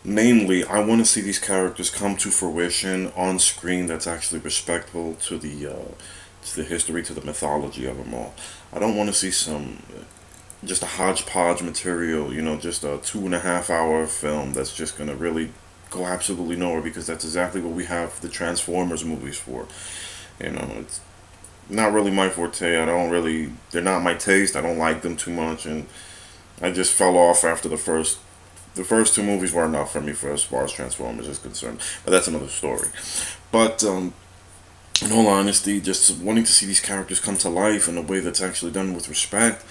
Namely, I want to see these characters come to fruition on screen that's actually respectful to the history, to the mythology of them all. I don't want to see some just a hodgepodge material, just a 2.5 hour film that's just gonna really go absolutely nowhere, because that's exactly what we have the Transformers movies for. It's not really my forte. They're not my taste. I don't like them too much, and I just fell off after the first two movies were enough for me for as far as Transformers is concerned. But that's another story. But in all honesty, just wanting to see these characters come to life in a way that's actually done with respect,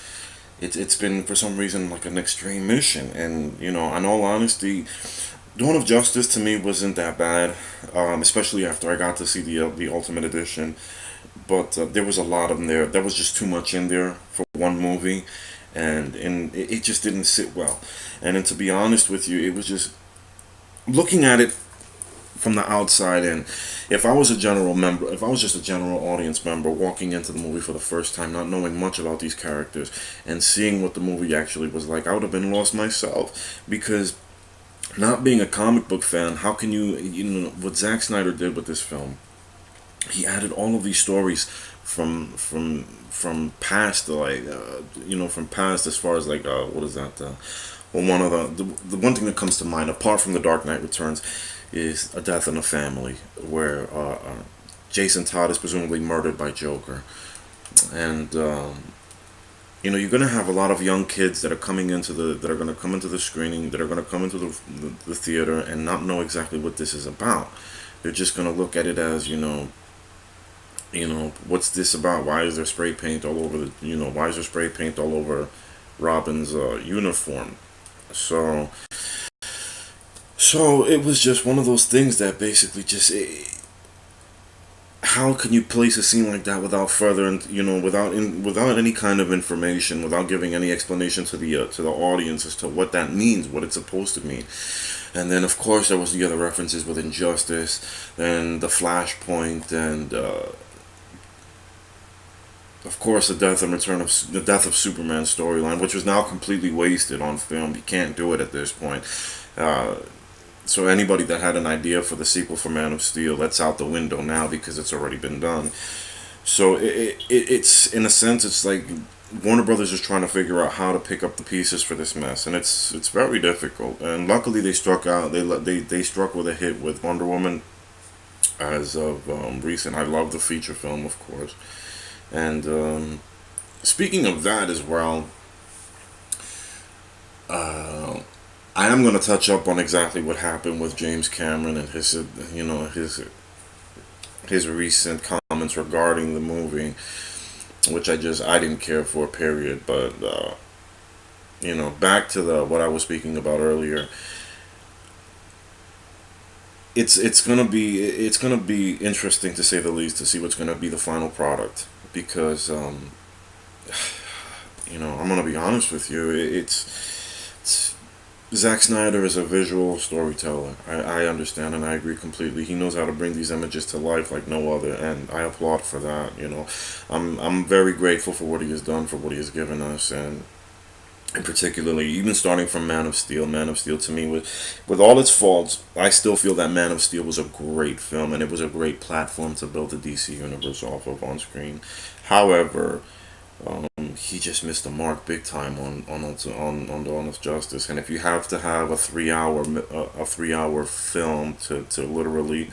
it's been for some reason like an extreme mission. And in all honesty, Dawn of Justice to me wasn't that bad, especially after I got to see the Ultimate Edition. But there was a lot of them there. There was just too much in there for one movie, and it just didn't sit well. And then to be honest with you, it was just looking at it from the outside in. If I was just a general audience member walking into the movie for the first time, not knowing much about these characters, and seeing what the movie actually was like, I would have been lost myself. Because not being a comic book fan, how can what Zack Snyder did with this film? He added all of these stories from past, like from past, as far as like what is that? Well, one of the one thing that comes to mind, apart from the Dark Knight Returns, is a death in a family where Jason Todd is presumably murdered by Joker, and you're gonna have a lot of young kids that are gonna come into the screening, that are gonna come into the theater and not know exactly what this is about. They're just gonna look at it as what's this about? Why is there spray paint all over why is there spray paint all over Robin's uniform? So, so it was just one of those things that basically how can you place a scene like that without further, without any kind of information, without giving any explanation to the audience as to what that means, what it's supposed to mean. And then of course there was the other references with Injustice and the Flashpoint, and of course the death of Superman storyline, which was now completely wasted on film. You can't do it at this point. Uh, so anybody that had an idea for the sequel for Man of Steel, that's out the window now because it's already been done. So it's in a sense, it's like Warner Brothers is trying to figure out how to pick up the pieces for this mess, and it's very difficult. And luckily they struck with a hit with Wonder Woman as of recent. I love the feature film, of course. And speaking of that as well, uh, I am going to touch up on exactly what happened with James Cameron and his recent comments regarding the movie, which I didn't care for, period. But back to the what I was speaking about earlier. It's gonna be interesting to say the least, to see what's gonna be the final product, because I'm gonna be honest with you. It's Zack Snyder is a visual storyteller. I understand and I agree completely. He knows how to bring these images to life like no other, and I applaud for that. I'm very grateful for what he has done, for what he has given us, and particularly even starting from Man of Steel. Man of Steel to me, with all its faults, I still feel that Man of Steel was a great film, and it was a great platform to build the DC universe off of on screen. However, he just missed the mark big time on Dawn of Justice. And if you have to have a 3 hour film to literally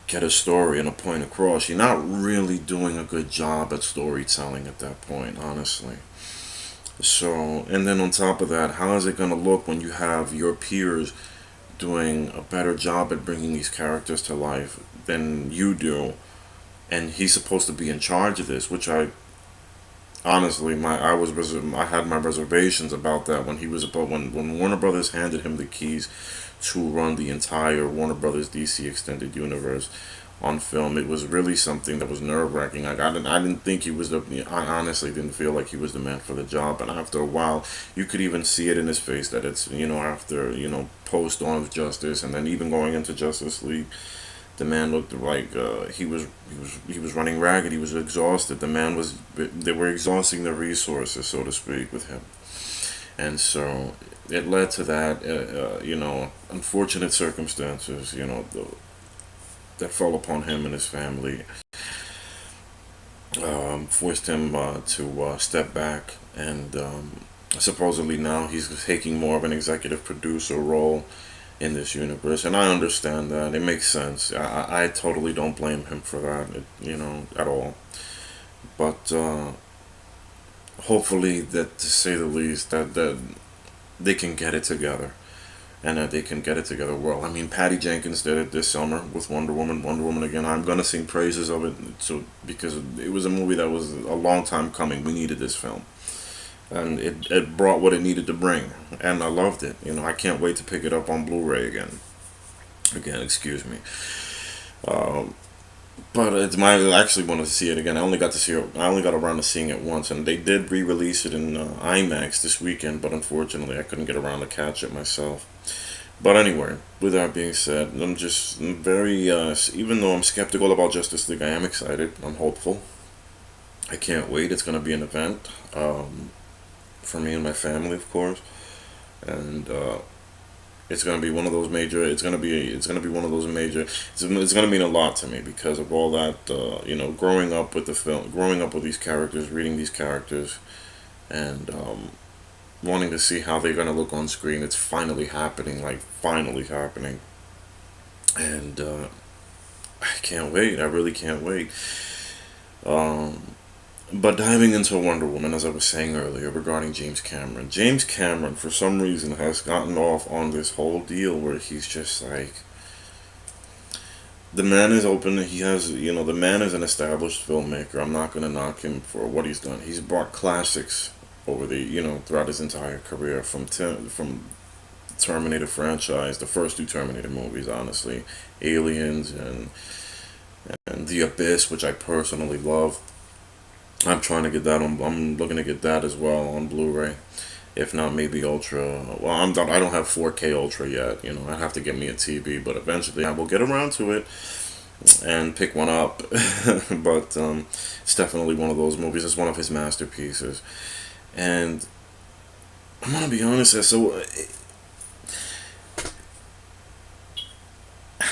get a story and a point across, you're not really doing a good job at storytelling at that point, honestly. So, and then on top of that, how is it going to look when you have your peers doing a better job at bringing these characters to life than you do? And he's supposed to be in charge of this, which I honestly, I had my reservations about that when he was about when Warner Brothers handed him the keys to run the entire Warner Brothers DC extended universe on film. It was really something that was nerve wracking. Like, I didn't think he was I honestly didn't feel like he was the man for the job. And after a while, you could even see it in his face that it's after post Dawn of Justice, and then even going into Justice League, the man looked like he was running ragged. He was exhausted. They were exhausting the resources, so to speak, with him. and so it led to that. Unfortunate circumstances. That fell upon him and his family, forced him to step back, and supposedly now he's taking more of an executive producer role in this universe, and I understand that. It makes sense. I totally don't blame him for that, at all. But hopefully, that to say the least, that they can get it together, and that they can get it together well. I mean, Patty Jenkins did it this summer with Wonder Woman. Wonder Woman again. I'm gonna sing praises of it, so because it was a movie that was a long time coming. We needed this film, and it brought what it needed to bring, and I loved it. I can't wait to pick it up on Blu-ray again. Again, excuse me. Um, but I actually wanted to see it again. I only got to see it. I only got around to seeing it once, and they did re-release it in IMAX this weekend. But unfortunately, I couldn't get around to catch it myself. But anyway, with that being said, I'm very, even though I'm skeptical about Justice League, I am excited. I'm hopeful. I can't wait. It's going to be an event for me and my family, of course, and it's going to be one of those major. It's going to be one of those major. It's going to mean a lot to me because of all that. Growing up with the film, growing up with these characters, reading these characters, and wanting to see how they're going to look on screen. It's finally happening, like finally happening, and I can't wait. I really can't wait. Um, but diving into Wonder Woman, as I was saying earlier regarding James Cameron, James Cameron for some reason has gotten off on this whole deal where he's just like the man is open. He has, the man is an established filmmaker. I'm not gonna knock him for what he's done. He's brought classics over throughout his entire career from Terminator franchise, the first two Terminator movies, honestly, Aliens and The Abyss, which I personally love. I'm trying to get that on. I'm looking to get that as well on Blu-ray. If not, maybe Ultra. Well, I don't have 4K Ultra yet. I have to get me a TV, but eventually I will get around to it and pick one up. But it's definitely one of those movies. It's one of his masterpieces, and I'm gonna be honest.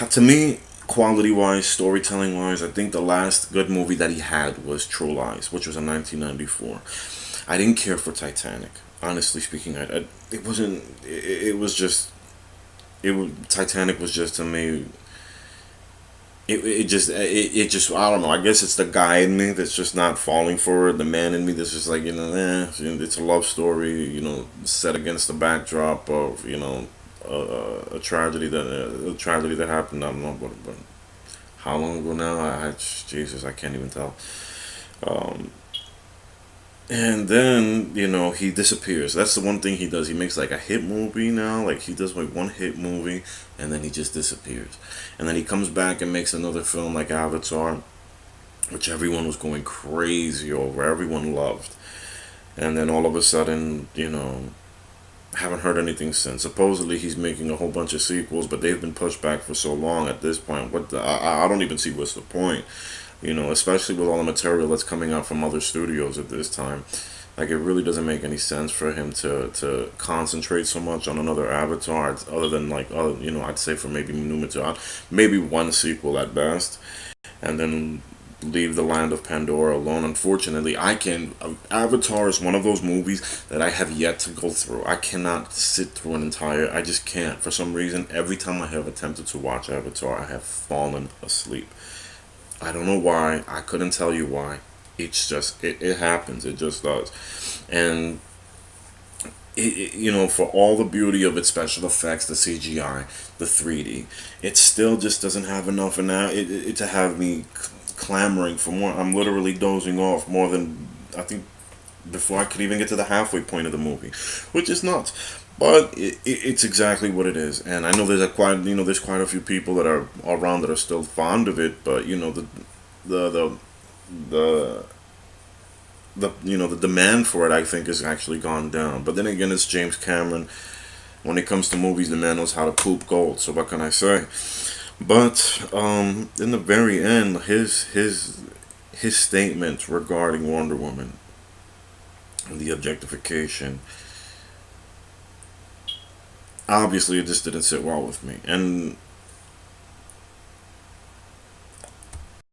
To me, quality wise, storytelling wise, I think the last good movie that he had was True Lies, which was in 1994. I didn't care for Titanic. Honestly speaking, it wasn't. It was just. Titanic was just to me. It just I don't know. I guess it's the guy in me that's just not falling for it. The man in me that's just like it's a love story. Set against the backdrop of a tragedy that happened. I don't know, but how long ago now? Jesus, I can't even tell. Um, and then he disappears. That's the one thing he does. He makes like a hit movie now. Like he does like one hit movie, and then he just disappears. And then he comes back and makes another film like Avatar, which everyone was going crazy over. Everyone loved. And then all of a sudden, haven't heard anything since. Supposedly he's making a whole bunch of sequels, but they've been pushed back for so long. At this point, I don't even see what's the point. Especially with all the material that's coming out from other studios at this time. Like it really doesn't make any sense for him to concentrate so much on another Avatar, other than like I'd say for maybe new material, maybe one sequel at best, and then leave the land of Pandora alone. Unfortunately, I can. Avatar is one of those movies that I have yet to go through. I cannot sit through an entire. I just can't. For some reason, every time I have attempted to watch Avatar, I have fallen asleep. I don't know why. I couldn't tell you why. It's just it happens. It just does, and for all the beauty of its special effects, the CGI, the 3D, it still just doesn't have enough. And now to have me clamoring for more. I'm literally dozing off more than I think before I could even get to the halfway point of the movie, which is nuts. But it's exactly what it is, and I know there's quite a few people that are around that are still fond of it, but the the the the demand for it I think has actually gone down. But then again, it's James Cameron. When it comes to movies, the man knows how to poop gold. So what can I say? But in the very end, his statement regarding Wonder Woman and the objectification obviously it just didn't sit well with me. And